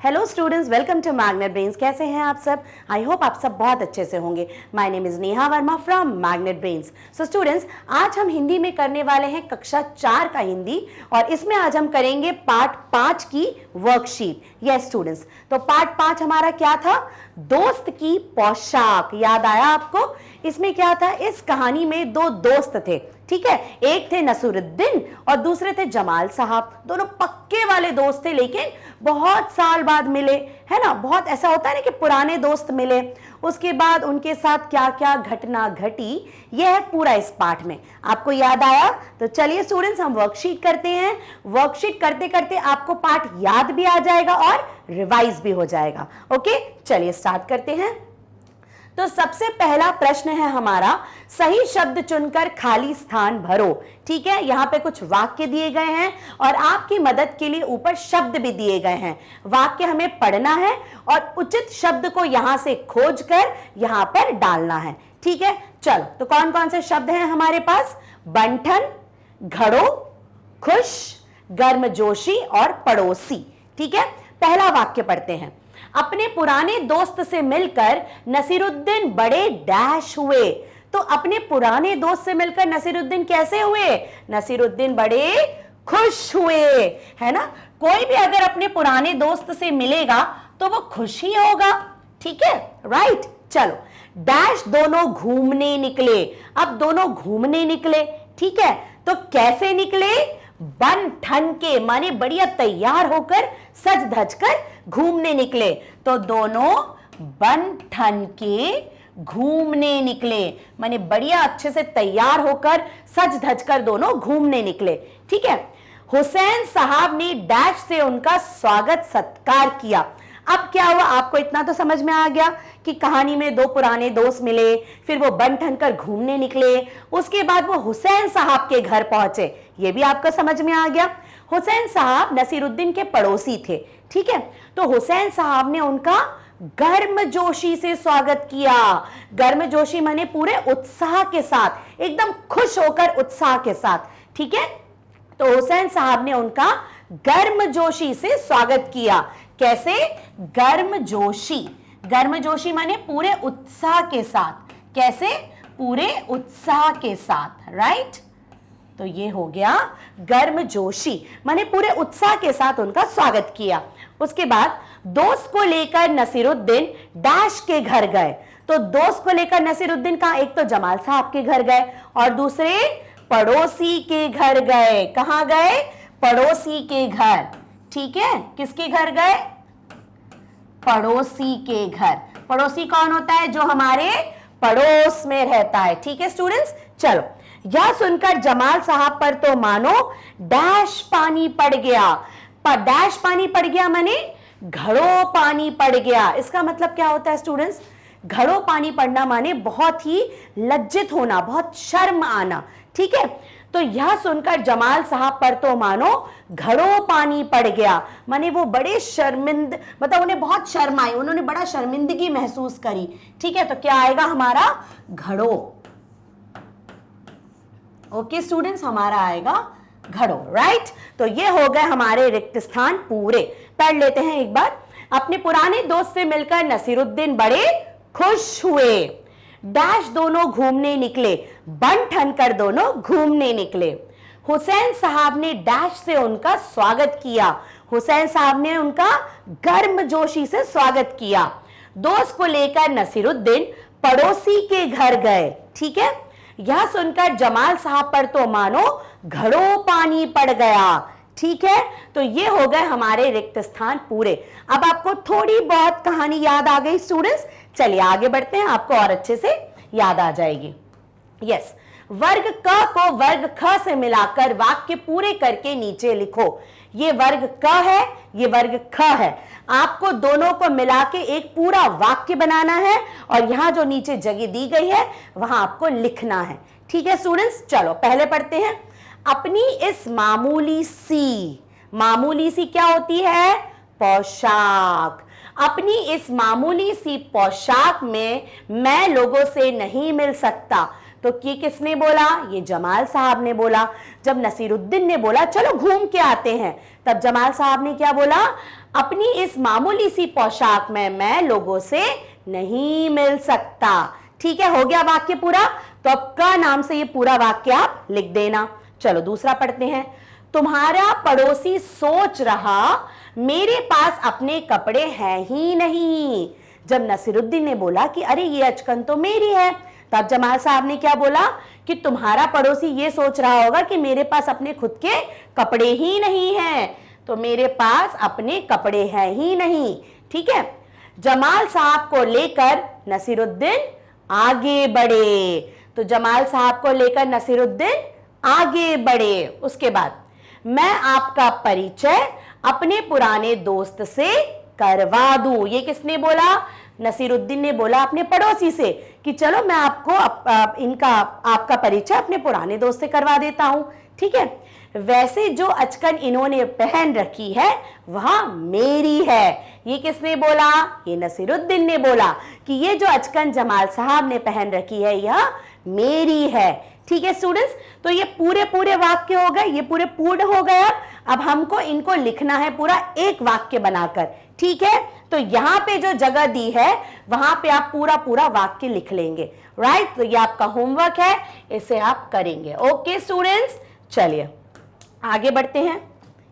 Hello students, welcome to magnet brains. कैसे हैं आप सब? आई होप आप सब बहुत अच्छे से होंगे। My name is Neha Verma from magnet brains. So students, आज हम हिंदी में करने वाले हैं कक्षा 4 का हिंदी, और इसमें आज हम करेंगे पार्ट 5 की वर्कशीट। यस स्टूडेंट्स, तो पार्ट 5 हमारा क्या था? दोस्त की पोशाक। याद आया आपको? इसमें क्या था? इस कहानी में दो दोस्त थे, ठीक है। एक थे नसीरुद्दीन और दूसरे थे जमाल साहब। दोनों पक्के वाले दोस्त थे, लेकिन बहुत साल बाद मिले, है ना। बहुत ऐसा होता है ना कि पुराने दोस्त मिले, उसके बाद उनके साथ क्या क्या घटना घटी, यह है पूरा इस पाठ में। आपको याद आया? तो चलिए स्टूडेंट्स, हम वर्कशीट करते हैं। वर्कशीट करते करते आपको पाठ याद भी आ जाएगा और रिवाइज भी हो जाएगा। ओके, चलिए स्टार्ट करते हैं। तो सबसे पहला प्रश्न है हमारा, सही शब्द चुनकर खाली स्थान भरो। ठीक है, यहां पे कुछ वाक्य दिए गए हैं और आपकी मदद के लिए ऊपर शब्द भी दिए गए हैं। वाक्य हमें पढ़ना है और उचित शब्द को यहां से खोजकर यहां पर डालना है। ठीक है, चलो, तो कौन कौन से शब्द हैं हमारे पास? बंठन, घड़ो, खुश, गर्मजोशी और पड़ोसी। ठीक है, पहला वाक्य पढ़ते हैं। अपने पुराने दोस्त से मिलकर नसीरुद्दीन बड़े डैश हुए। तो अपने पुराने दोस्त से मिलकर नसीरुद्दीन कैसे हुए? नसीरुद्दीन बड़े खुश हुए, है ना। कोई भी अगर अपने पुराने दोस्त से मिलेगा तो वो खुश ही होगा, ठीक है, राइट। चलो, डैश दोनों घूमने निकले। अब दोनों घूमने निकले, ठीक है, तो कैसे निकले? बन ठन के, माने बढ़िया तैयार होकर, सज धज कर घूमने निकले। तो दोनों बन ठन के घूमने निकले, माने बढ़िया अच्छे से तैयार होकर, सज धज कर दोनों घूमने निकले। ठीक है, हुसैन साहब ने डैश से उनका स्वागत सत्कार किया। अब क्या हुआ? आपको इतना तो समझ में आ गया कि कहानी में दो पुराने दोस्त मिले, फिर वो बन ठन कर घूमने निकले, उसके बाद वो हुसैन साहब के घर पहुंचे। ये भी आपको समझ में आ गया। हुसैन साहब नसीरुद्दीन के पड़ोसी थे, ठीक है। तो हुसैन साहब ने उनका गर्मजोशी से स्वागत किया। गर्मजोशी माने पूरे उत्साह के साथ, एकदम खुश होकर, उत्साह के साथ, ठीक है। तो हुसैन साहब ने उनका गर्मजोशी से स्वागत किया। कैसे? गर्मजोशी, गर्मजोशी माने पूरे उत्साह के साथ। कैसे? पूरे उत्साह के साथ, राइट। तो ये हो गया गर्मजोशी, माने पूरे उत्साह के साथ उनका स्वागत किया। उसके बाद दोस्त को लेकर नसीरुद्दीन डैश के घर गए। तो दोस्त को लेकर नसीरुद्दीन का, एक तो जमाल साहब के घर गए और दूसरे पड़ोसी के घर गए। कहां गए? पड़ोसी के घर, ठीक है। किसके घर गए? पड़ोसी के घर। पड़ोसी कौन होता है? जो हमारे पड़ोस में रहता है, ठीक है स्टूडेंट्स। चलो, यह सुनकर जमाल साहब पर तो मानो डैश पानी पड़ गया। पर डैश पानी पड़ गया माने घड़ों पानी पड़ गया। इसका मतलब क्या होता है स्टूडेंट्स? घड़ों पानी पड़ना माने बहुत ही लज्जित होना, बहुत शर्म आना, ठीक है। तो यह सुनकर जमाल साहब पर तो मानो घड़ों पानी पड़ गया, माने वो बड़े शर्मिंद, मतलब उन्हें बहुत शर्म आई, उन्होंने बड़ा शर्मिंदगी महसूस करी, ठीक है। तो क्या आएगा हमारा? घड़ों। ओके स्टूडेंट्स, हमारा आएगा घड़ों, राइट। तो ये हो गए हमारे रिक्त स्थान पूरे। पढ़ लेते हैं एक बार। अपने पुराने दोस्त से मिलकर नसीरुद्दीन बड़े खुश हुए। डैश दोनों घूमने निकले, बन ठन कर दोनों घूमने निकले। हुसैन साहब ने डैश से उनका स्वागत किया। हुसैन साहब ने उनका गर्मजोशी से स्वागत किया। दोस्त को लेकर नसीरुद्दीन पड़ोसी के घर गए, ठीक है। यह सुनकर जमाल साहब पर तो मानो घड़ों पानी पड़ गया, ठीक है। तो ये हो गए हमारे रिक्त स्थान पूरे। अब आपको थोड़ी बहुत कहानी याद आ गई स्टूडेंट्स। चलिए आगे बढ़ते हैं, आपको और अच्छे से याद आ जाएगी। यस, वर्ग क को वर्ग ख से मिलाकर वाक्य पूरे करके नीचे लिखो। ये वर्ग क है, ये वर्ग ख है। आपको दोनों को मिला के एक पूरा वाक्य बनाना है और यहां जो नीचे जगह दी गई है वहां आपको लिखना है, ठीक है स्टूडेंट्स। चलो पहले पढ़ते हैं। अपनी इस मामूली सी क्या होती है? पोशाक। अपनी इस मामूली सी पोशाक में मैं लोगों से नहीं मिल सकता। तो ये किसने बोला? ये जमाल साहब ने बोला। जब नसीरुद्दीन ने बोला चलो घूम के आते हैं, तब जमाल साहब ने क्या बोला? अपनी इस मामूली सी पोशाक में मैं लोगों से नहीं मिल सकता। ठीक है, हो गया वाक्य पूरा। तो अब का नाम से ये पूरा वाक्य आप लिख देना। चलो दूसरा पढ़ते हैं। तुम्हारा पड़ोसी सोच रहा मेरे पास अपने कपड़े हैं ही नहीं। जब नसीरुद्दीन ने बोला कि अरे ये अचकन तो मेरी है, तब जमाल साहब ने क्या बोला कि तुम्हारा पड़ोसी ये सोच रहा होगा कि मेरे पास अपने खुद के कपड़े ही नहीं हैं, तो मेरे पास अपने कपड़े हैं ही नहीं। ठीक है, जमाल साहब को लेकर नसीरुद्दीन आगे बढ़े। तो जमाल साहब को लेकर नसीरुद्दीन आगे बढ़े। उसके बाद मैं आपका परिचय अपने पुराने दोस्त से करवा दूं। ये किसने बोला? नसीरुद्दीन ने बोला अपने पड़ोसी से कि चलो मैं आपको आपका परिचय अपने पुराने दोस्त से करवा देता हूं। ठीक है, वैसे जो अचकन इन्होंने पहन रखी है वह मेरी है। ये किसने बोला? ये नसीरुद्दीन ने बोला कि ये जो अचकन जमाल साहब ने पहन रखी है यह मेरी है। ठीक है स्टूडेंट्स, तो ये पूरे वाक्य हो गए, ये पूरे पूर्ण हो गए। अब हमको इनको लिखना है पूरा एक वाक्य बनाकर। ठीक है, तो यहां पे जो जगह दी है वहां पे आप पूरा वाक्य लिख लेंगे। राइट, तो ये आपका होमवर्क है, इसे आप करेंगे। ओके स्टूडेंट्स, चलिए आगे बढ़ते हैं।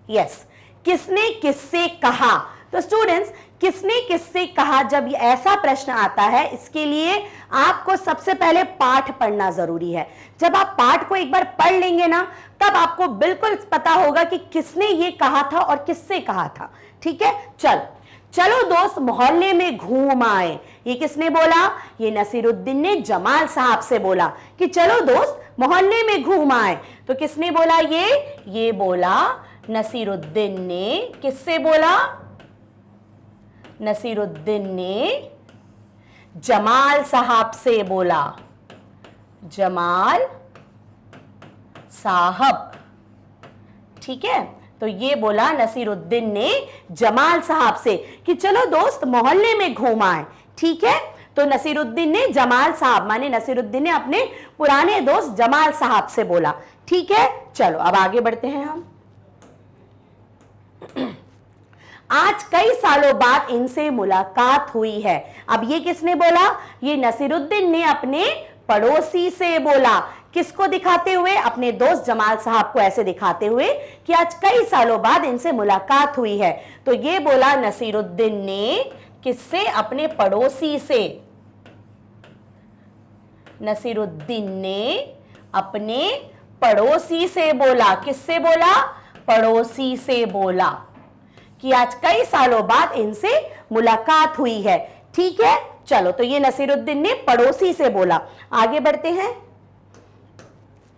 यस, किसने किससे कहा? तो स्टूडेंट्स, किसने किससे कहा, जब ये ऐसा प्रश्न आता है इसके लिए आपको सबसे पहले पाठ पढ़ना जरूरी है। जब आप पाठ को एक बार पढ़ लेंगे ना, तब आपको बिल्कुल पता होगा कि किसने ये कहा था और किससे कहा था। ठीक है, चलो दोस्त मोहल्ले में घूम आए। ये किसने बोला? ये नसीरुद्दीन ने जमाल साहब से बोला कि चलो दोस्त मोहल्ले में घूम आए। तो किसने बोला? ये बोला नसीरुद्दीन ने। किससे बोला? नसीरुद्दीन ने जमाल साहब से बोला। जमाल साहब। ठीक है, तो ये बोला नसीरुद्दीन ने जमाल साहब से कि चलो दोस्त मोहल्ले में घूम आए। ठीक है, तो नसीरुद्दीन ने जमाल साहब माने नसीरुद्दीन ने अपने पुराने दोस्त जमाल साहब से बोला। ठीक है, चलो अब आगे बढ़ते हैं हम। आज कई सालों बाद इनसे मुलाकात हुई है। अब ये किसने बोला? ये नसीरुद्दीन ने अपने पड़ोसी से बोला। किसको दिखाते हुए? अपने दोस्त जमाल साहब को ऐसे दिखाते हुए कि आज कई सालों बाद इनसे मुलाकात हुई है। तो ये बोला नसीरुद्दीन ने किससे? अपने पड़ोसी से। नसीरुद्दीन ने अपने पड़ोसी से बोला। किससे बोला? पड़ोसी से बोला कि आज कई सालों बाद इनसे मुलाकात हुई है। ठीक है, चलो, तो ये नसीरुद्दीन ने पड़ोसी से बोला। आगे बढ़ते हैं।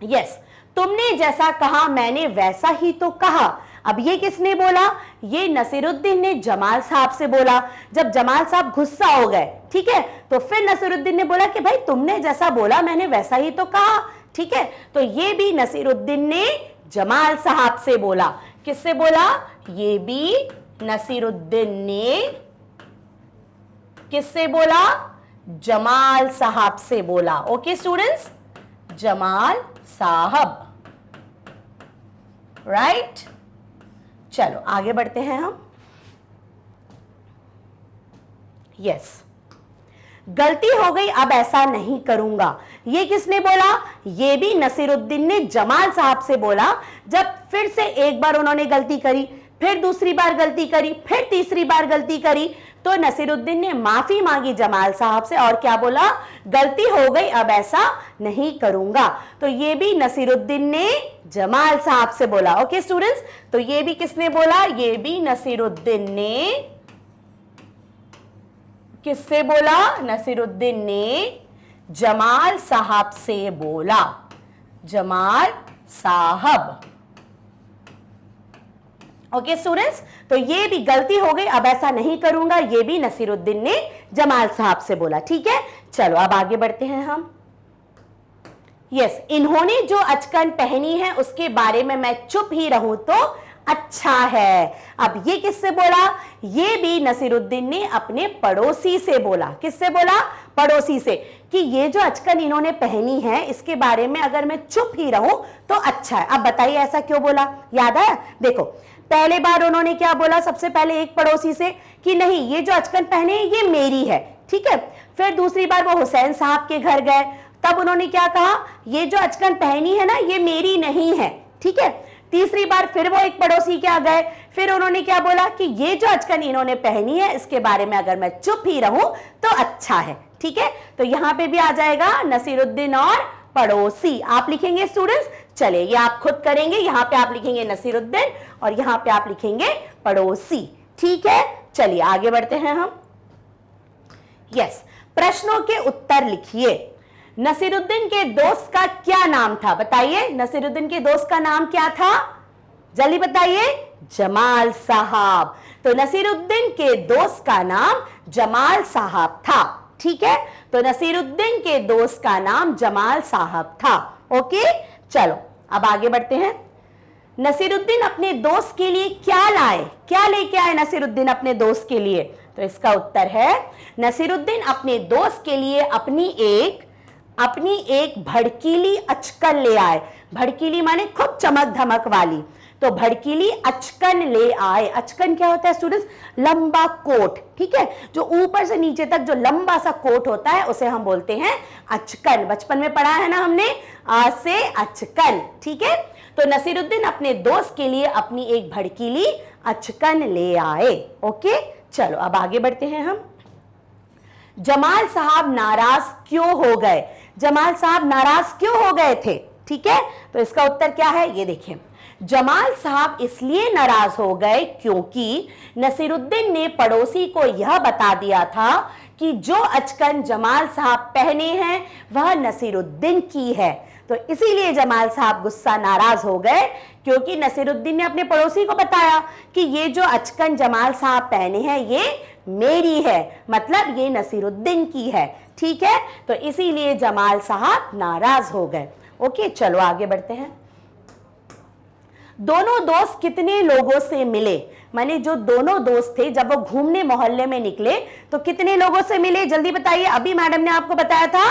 यस, तुमने जैसा कहा मैंने वैसा ही तो कहा। अब ये किसने बोला? ये नसीरुद्दीन ने जमाल साहब से बोला। जब जमाल साहब गुस्सा हो गए, ठीक है, तो फिर नसीरुद्दीन ने बोला कि भाई तुमने जैसा बोला मैंने वैसा ही तो कहा। ठीक है, तो ये भी नसीरुद्दीन ने जमाल साहब से बोला। किससे बोला? ये भी नसीरुद्दीन ने किससे बोला? जमाल साहब से बोला। ओके स्टूडेंट्स, जमाल साहब। राइट, चलो आगे बढ़ते हैं हम। यस, गलती हो गई अब ऐसा नहीं करूंगा। ये किसने बोला? ये भी नसीरुद्दीन ने जमाल साहब से बोला। जब फिर से एक बार उन्होंने गलती करी, फिर दूसरी बार गलती करी, फिर तीसरी बार गलती करी, तो नसीरुद्दीन ने माफी मांगी जमाल साहब से और क्या बोला? गलती हो गई अब ऐसा नहीं करूंगा। तो ये भी नसीरुद्दीन ने जमाल साहब से बोला। ओके स्टूडेंट्स, तो ये भी किसने बोला? ये भी नसीरुद्दीन ने किससे बोला? नसीरुद्दीन ने जमाल साहब से बोला। जमाल साहब। ओके स्टूडेंट्स, तो ये भी गलती हो गई अब ऐसा नहीं करूंगा, ये भी नसीरुद्दीन ने जमाल साहब से बोला। ठीक है, चलो अब आगे बढ़ते हैं हम। यस, इन्होंने जो अचकन पहनी है उसके बारे में मैं चुप ही रहूं तो अच्छा है। अब ये किससे बोला? ये भी नसीरुद्दीन ने अपने पड़ोसी से बोला। किससे बोला? पड़ोसी से, कि ये जो अचकन इन्होंने पहनी है इसके बारे में अगर मैं चुप ही रहूं तो अच्छा है। अब बताइए ऐसा क्यों बोला? याद है? देखो, पहले बार उन्होंने क्या बोला, सबसे पहले एक पड़ोसी से कि नहीं ये जो अचकन पहने ये मेरी है, ठीक है। फिर दूसरी बार वो हुसैन साहब के घर गए, तब उन्होंने क्या कहा, ये जो अचकन पहनी है ना ये मेरी नहीं है, ठीक है। तीसरी बार फिर वो एक पड़ोसी के आ गए, फिर उन्होंने क्या बोला कि ये जो अचकन इन्होंने पहनी है इसके बारे में अगर मैं चुप ही रहूं तो अच्छा है, ठीक है। तो यहां पे भी आ जाएगा नसीरुद्दीन और पड़ोसी, आप लिखेंगे स्टूडेंट्स। चलिए ये आप खुद करेंगे, यहां पे आप लिखेंगे नसीरुद्दीन और यहां पे आप लिखेंगे पड़ोसी, ठीक है। चलिए आगे बढ़ते हैं हम। यस, प्रश्नों के उत्तर लिखिए। नसीरुद्दीन के दोस्त का क्या नाम था, बताइए। नसीरुद्दीन के दोस्त का नाम क्या था, जल्दी बताइए। जमाल साहब। तो नसीरुद्दीन के दोस्त का नाम जमाल साहब था, ठीक है। तो नसीरुद्दीन के दोस्त का नाम जमाल साहब था, ओके। चलो अब आगे बढ़ते हैं। नसीरुद्दीन अपने दोस्त के लिए क्या लाए, क्या लेके आए नसीरुद्दीन अपने दोस्त के लिए, तो इसका उत्तर है नसीरुद्दीन अपने दोस्त के लिए अपनी एक भड़कीली अचकन ले आए। भड़कीली माने खूब चमक धमक वाली, तो भड़कीली अचकन ले आए। अचकन क्या होता है स्टूडेंट्स, लंबा कोट, ठीक है। जो ऊपर से नीचे तक जो लंबा सा कोट होता है उसे हम बोलते हैं अचकन। बचपन में पढ़ा है ना हमने, आ से अचकन, ठीक है। तो नसीरुद्दीन अपने दोस्त के लिए अपनी एक भड़कीली अचकन ले आए, ओके। चलो अब आगे बढ़ते हैं हम। जमाल साहब नाराज क्यों हो गए, जमाल साहब नाराज क्यों हो गए थे, ठीक है। तो इसका उत्तर क्या है, ये देखिए। जमाल साहब इसलिए नाराज हो गए क्योंकि नसीरुद्दीन ने पड़ोसी को यह बता दिया था कि जो अचकन जमाल साहब पहने हैं वह नसीरुद्दीन की है। तो इसीलिए जमाल साहब गुस्सा नाराज हो गए क्योंकि नसीरुद्दीन ने अपने पड़ोसी को बताया कि ये जो अचकन जमाल साहब पहने हैं ये मेरी है, मतलब ये नसीरुद्दीन की है, ठीक है। तो इसीलिए जमाल साहब नाराज हो गए, ओके। चलो आगे बढ़ते हैं। दोनों दोस्त कितने लोगों से मिले, माने जो दोनों दोस्त थे जब वो घूमने मोहल्ले में निकले तो कितने लोगों से मिले, जल्दी बताइए। अभी मैडम ने आपको बताया था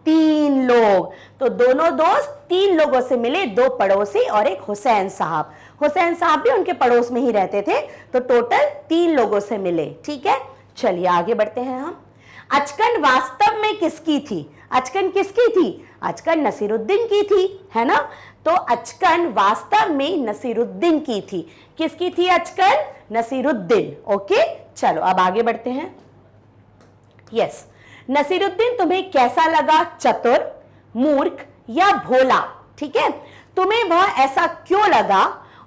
3 लोग। तो दोनों दोस्त 3 लोगों से मिले, 2 पड़ोसी और एक हुसैन साहब। हुसैन साहब भी उनके पड़ोस में ही रहते थे, तो टोटल 3 लोगों से मिले, ठीक है। चलिए आगे बढ़ते हैं हम। अचकन वास्तव में किसकी थी, अचकन किसकी थी, अचकन नसीरुद्दीन की थी, है ना। तो अचकन वास्तव में नसीरुद्दीन की थी, किसकी थी अचकन, नसीरुद्दीन, ओके। चलो अब आगे बढ़ते हैं। यस, नसीरुद्दीन तुम्हें कैसा लगा, चतुर, मूर्ख या भोला, ठीक है। तुम्हें वह ऐसा क्यों लगा,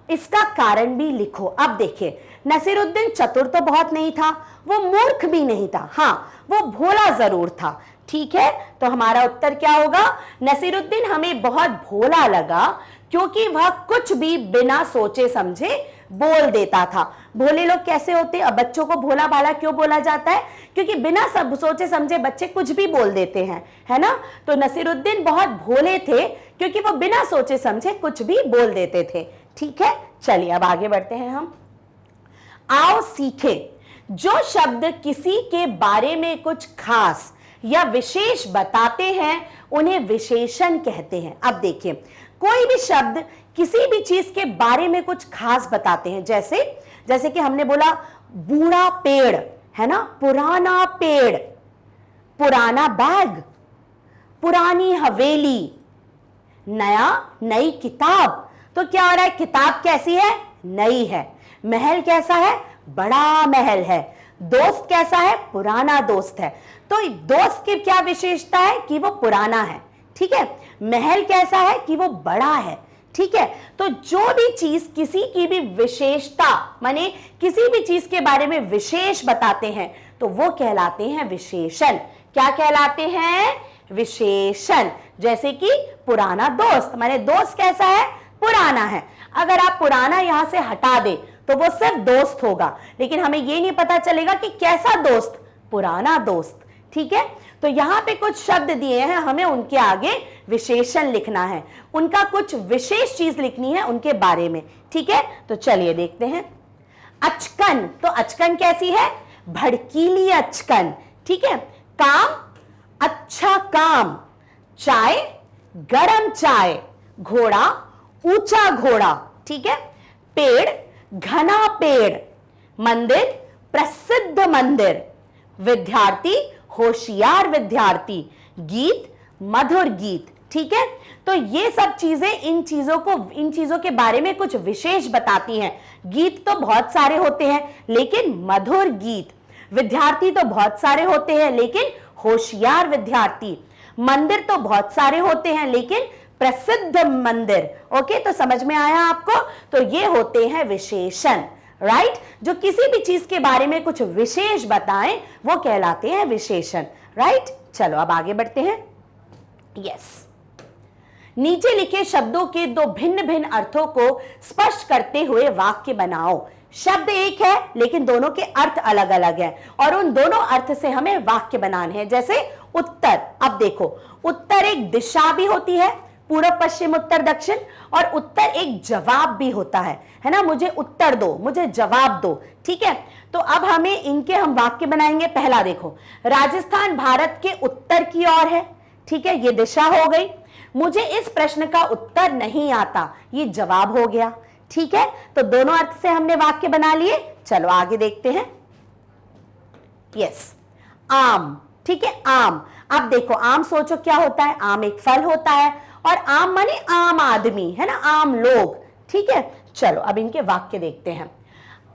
इसका कारण भी लिखो। अब देखिए, नसीरुद्दीन चतुर तो बहुत नहीं था, वो मूर्ख भी नहीं था, हाँ वो भोला जरूर था, ठीक है। तो हमारा उत्तर क्या होगा, नसीरुद्दीन हमें बहुत भोला लगा क्योंकि वह कुछ भी बिना सोचे समझे बोल देता था। भोले लोग कैसे होते, अब बच्चों को भोला भाला क्यों बोला जाता है, क्योंकि बिना सब सोचे समझे बच्चे कुछ भी बोल देते हैं, है ना। तो नसीरुद्दीन बहुत भोले थे क्योंकि वो बिना सोचे समझे कुछ भी बोल देते थे, ठीक है। चलिए अब आगे बढ़ते हैं हम। आओ सीखे, जो शब्द किसी के बारे में कुछ खास या विशेष बताते हैं उन्हें विशेषण कहते हैं। अब देखिए, कोई भी शब्द किसी भी चीज के बारे में कुछ खास बताते हैं, जैसे कि हमने बोला बूढ़ा पेड़, है ना, पुराना पेड़, पुराना बैग, पुरानी हवेली, नई किताब। तो क्या हो रहा है, किताब कैसी है, नई है। महल कैसा है, बड़ा महल है। दोस्त कैसा है, पुराना दोस्त है। तो दोस्त की क्या विशेषता है कि वो पुराना है, ठीक है। महल कैसा है कि वो बड़ा है, ठीक है। तो जो भी चीज किसी की भी विशेषता, माने किसी भी चीज के बारे में विशेष बताते हैं तो वो कहलाते हैं विशेषण। क्या कहलाते हैं, विशेषण। जैसे कि पुराना दोस्त, माने दोस्त कैसा है, पुराना है। अगर आप पुराना यहां से हटा दे तो वो सिर्फ दोस्त होगा, लेकिन हमें ये नहीं पता चलेगा कि कैसा दोस्त, पुराना दोस्त, ठीक है। तो यहां पे कुछ शब्द दिए हैं, हमें उनके आगे विशेषण लिखना है, उनका कुछ विशेष चीज लिखनी है उनके बारे में, ठीक है। तो चलिए देखते हैं। अचकन, तो अचकन कैसी है, भड़कीली अचकन, ठीक है। काम, अच्छा काम। चाय, गरम चाय। घोड़ा, ऊंचा घोड़ा, ठीक है। पेड़, घना पेड़, मंदिर प्रसिद्ध मंदिर, विद्यार्थी होशियार विद्यार्थी, गीत मधुर गीत। ठीक है, तो ये सब चीजें इन चीजों के बारे में कुछ विशेष बताती हैं। गीत तो बहुत सारे होते हैं लेकिन मधुर गीत, विद्यार्थी तो बहुत सारे होते हैं लेकिन होशियार विद्यार्थी, मंदिर तो बहुत सारे होते हैं लेकिन प्रसिद्ध मंदिर। ओके, तो समझ में आया आपको? तो ये होते हैं विशेषण, राइट? जो किसी भी चीज के बारे में कुछ विशेष बताएं वो कहलाते हैं विशेषण, राइट? चलो अब आगे बढ़ते हैं। यस, नीचे लिखे शब्दों के दो भिन्न भिन्न अर्थों को स्पष्ट करते हुए वाक्य बनाओ। शब्द एक है लेकिन दोनों के अर्थ अलग अलग हैं और उन दोनों अर्थ से हमें वाक्य बनाने हैं। जैसे उत्तर, अब देखो उत्तर एक दिशा भी होती है, पूर्व पश्चिम उत्तर दक्षिण, और उत्तर एक जवाब भी होता है ना? मुझे उत्तर दो, मुझे जवाब दो। ठीक है, तो अब हमें इनके हम वाक्य बनाएंगे। पहला देखो, राजस्थान भारत के उत्तर की ओर है। ठीक है, ये दिशा हो गई। मुझे इस प्रश्न का उत्तर नहीं आता, ये जवाब हो गया। ठीक है, तो दोनों अर्थ से हमने वाक्य बना लिए। चलो आगे देखते हैं। यस, आम। ठीक है, आम। अब देखो आम, सोचो क्या होता है? आम एक फल होता है और आम माने आम आदमी, है ना? आम लोग। ठीक है, चलो अब इनके वाक्य देखते हैं।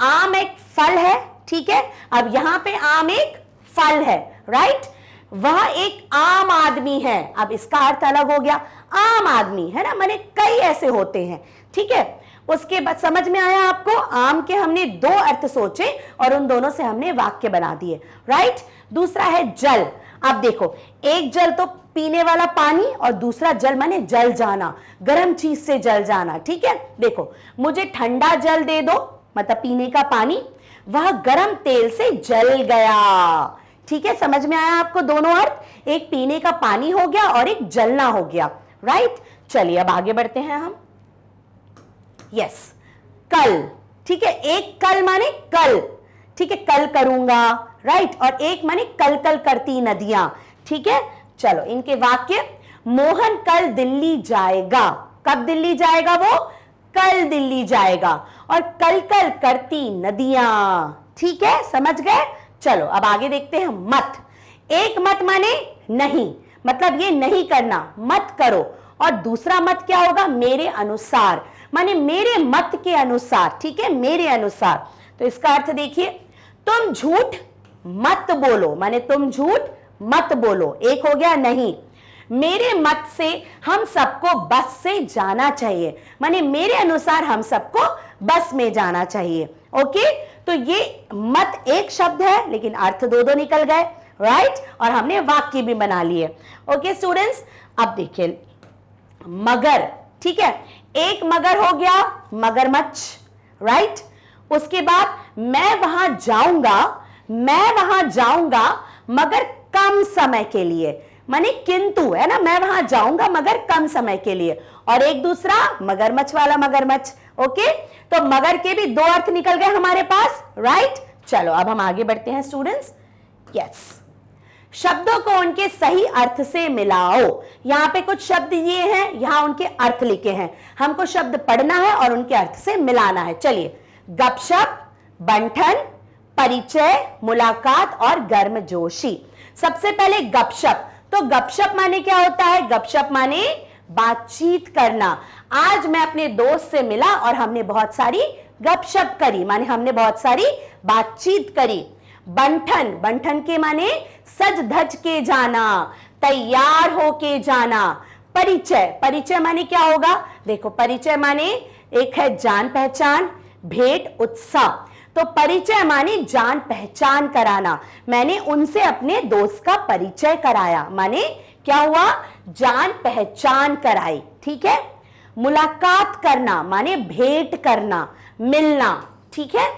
आम एक फल है। ठीक है, अब यहां पे आम एक फल है, राइट? वह एक आम आदमी है। अब इसका अर्थ अलग हो गया, आम आदमी, है ना? माने कई ऐसे होते हैं। ठीक है, उसके बाद समझ में आया आपको? आम के हमने दो अर्थ सोचे और उन दोनों से हमने वाक्य बना दिए, राइट? दूसरा है जल। अब देखो, एक जल तो पीने वाला पानी और दूसरा जल माने जल जाना, गर्म चीज से जल जाना। ठीक है, देखो मुझे ठंडा जल दे दो, मतलब पीने का पानी, वह गर्म तेल से जल गया। ठीक है, समझ में आया आपको दोनों अर्थ? एक पीने का पानी हो गया और एक जलना हो गया, राइट? चलिए अब आगे बढ़ते हैं हम। यस, कल। ठीक है, एक कल माने कल, ठीक है, कल करूंगा, राइट? और एक माने कल कल करती नदियां। ठीक है, चलो इनके वाक्य। मोहन कल दिल्ली जाएगा। कब दिल्ली जाएगा? वो कल दिल्ली जाएगा। और कल कल करती नदियां। ठीक है, समझ गए? चलो अब आगे देखते हैं। मत। एक मत माने नहीं, मतलब ये नहीं करना, मत करो। और दूसरा मत क्या होगा? मेरे अनुसार, माने मेरे मत के अनुसार। ठीक है, मेरे अनुसार। तो इसका अर्थ देखिए, तुम झूठ मत बोलो, माने तुम झूठ मत बोलो। एक हो गया नहीं। मेरे मत से हम सबको बस से जाना चाहिए, माने मेरे अनुसार हम सबको बस में जाना चाहिए। ओके, तो ये मत एक शब्द है लेकिन अर्थ दो दो निकल गए, राइट? और हमने वाक्य भी बना लिए। ओके स्टूडेंट्स, अब देखिए मगर। ठीक है, एक मगर हो गया मगरमच्छ, राइट? उसके बाद मैं वहां जाऊंगा मगर कम समय के लिए, माने किंतु, है ना? मैं वहां जाऊंगा मगर कम समय के लिए। और एक दूसरा मगरमच्छ वाला मगरमच्छ। ओके, तो मगर के भी दो अर्थ निकल गए हमारे पास, राइट? चलो अब हम आगे बढ़ते हैं स्टूडेंट्स। यस, शब्दों को उनके सही अर्थ से मिलाओ। यहां पे कुछ शब्द ये हैं, यहां उनके अर्थ लिखे हैं, हमको शब्द पढ़ना है और उनके अर्थ से मिलाना है। चलिए, गपशप, बंठन, परिचय, मुलाकात और गर्मजोशी। सबसे पहले गपशप। तो गपशप माने क्या होता है? गपशप माने बातचीत करना। आज मैं अपने दोस्त से मिला और हमने बहुत सारी गपशप करी, माने हमने बहुत सारी बातचीत करी। बंठन, बंठन के माने सज धज के जाना, तैयार होके जाना। परिचय, परिचय माने क्या होगा? देखो परिचय माने एक है जान पहचान, भेंट, उत्साह। तो परिचय माने जान पहचान कराना, मैंने उनसे अपने दोस्त का परिचय कराया, माने क्या हुआ? जान पहचान कराई। ठीक है, मुलाकात करना माने भेंट करना, मिलना। ठीक है,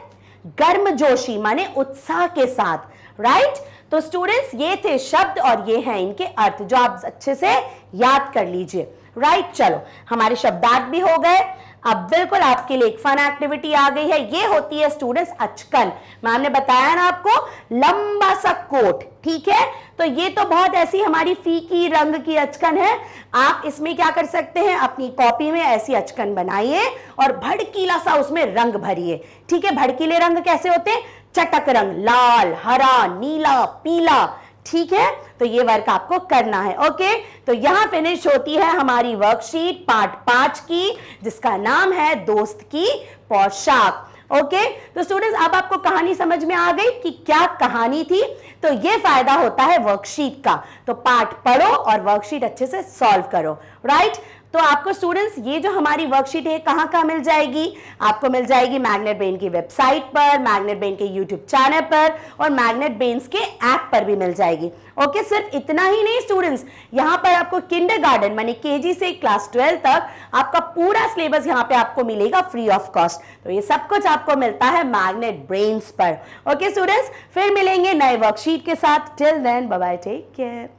गर्मजोशी माने उत्साह के साथ, राइट? तो स्टूडेंट्स ये थे शब्द और ये हैं इनके अर्थ, जो आप अच्छे से याद कर लीजिए, राइट? चलो हमारे शब्दार्थ भी हो गए। अब बिल्कुल आपके लिए एक फन एक्टिविटी आ गई है, ये होती है स्टूडेंट्स अचकन। मैम ने बताया ना आपको, लंबा सा कोट, ठीक है? तो ये तो बहुत ऐसी हमारी फीकी रंग की अचकन है। आप इसमें क्या कर सकते हैं, अपनी कॉपी में ऐसी अचकन बनाइए और भड़कीला सा उसमें रंग भरिए। ठीक है, भड़कीले रंग कैसे होते हैं, चटक रंग, लाल, हरा, नीला, पीला। ठीक है, तो ये वर्क आपको करना है। ओके, तो यहां फिनिश होती है हमारी वर्कशीट पार्ट 5 की, जिसका नाम है दोस्त की पोशाक। ओके, तो स्टूडेंट्स अब आपको कहानी समझ में आ गई कि क्या कहानी थी। तो ये फायदा होता है वर्कशीट का। तो पार्ट पढ़ो और वर्कशीट अच्छे से सॉल्व करो। राइट, तो आपको स्टूडेंट्स ये जो हमारी वर्कशीट है कहाँ मिल जाएगी, आपको मिल जाएगी मैग्नेट ब्रेन की वेबसाइट पर, मैग्नेट ब्रेन के यूट्यूब चैनल पर और मैग्नेट ब्रेन्स के ऐप पर भी मिल जाएगी। ओके, सिर्फ इतना ही नहीं स्टूडेंट्स, यहाँ पर आपको किंडरगार्टन माने केजी से क्लास 12 तक आपका पूरा सिलेबस यहाँ पे आपको मिलेगा फ्री ऑफ कॉस्ट। तो ये सब कुछ आपको मिलता है मैग्नेट ब्रेन्स पर। ओके स्टूडेंट्स, फिर मिलेंगे नए वर्कशीट के साथ। Till then bye bye, take care.